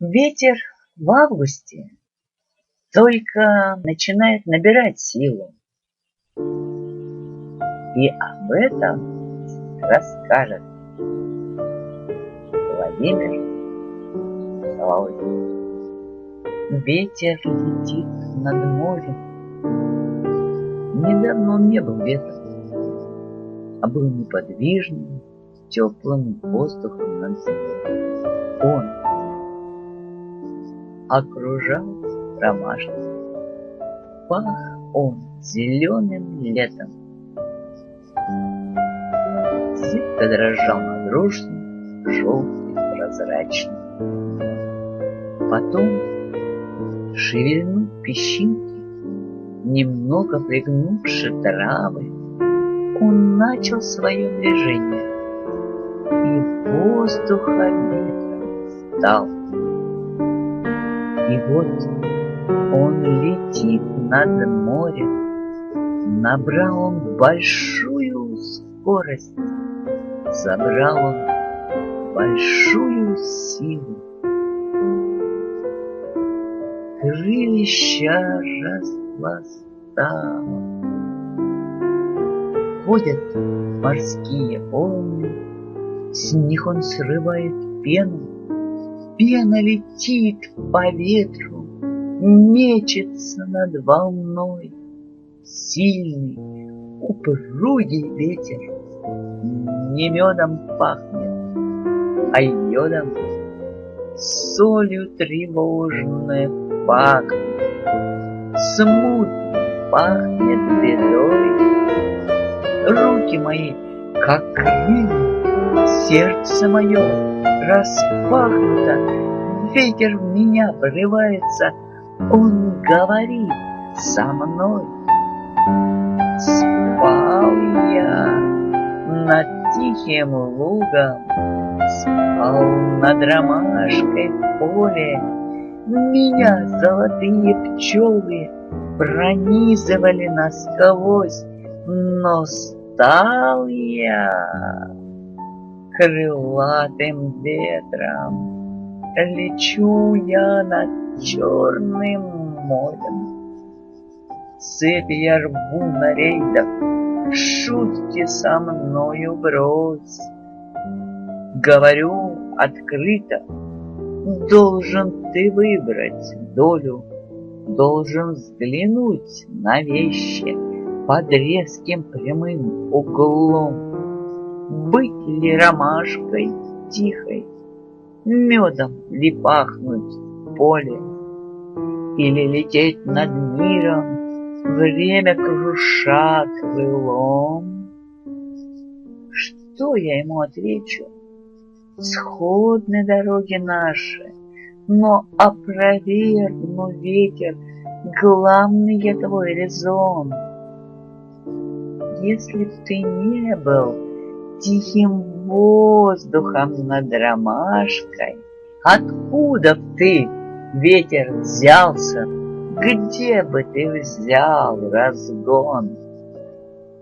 Ветер в августе только начинает набирать силу. И об этом расскажет Владимир Солоухин. Ветер летит над морем. Недавно он не был ветром, а был неподвижным, теплым воздухом над землей. Он окружал ромашки. Пах он зеленым летом. Зябко дрожал надружный, желтый, прозрачный. Потом шевельнул песчинки, немного пригнувши травы, он начал свое движение, и воздуха ветром стал. И вот он летит над морем, набрал он большую скорость, забрал он большую силу. Крылища распластал. Ходят морские волны, с них он срывает пену. Пена летит по ветру, мечется над волной. Сильный, упругий ветер не медом пахнет, а йодом, солью тревожной пахнет, смутно пахнет бедой. Руки мои, как крылья, сердце мое распахнуто, ветер в меня врывается, он говорит со мной. Спал я над тихим лугом, спал над ромашкой в поле, меня золотые пчелы пронизывали насквозь, но стал я крылатым ветром, лечу я над черным морем. Цепи я рву на рейдах, шутки со мною брось. Говорю открыто, должен ты выбрать долю, должен взглянуть на вещи под резким прямым углом. Быть ли ромашкой тихой, медом ли пахнуть в поле, или лететь над миром, время круша крылом? Что я ему отвечу? Сходны дороги наши, но опровергну, ветер, главный я твой резон. Если б ты не был тихим воздухом над ромашкой, откуда б ты, ветер, взялся? Где бы ты взял разгон?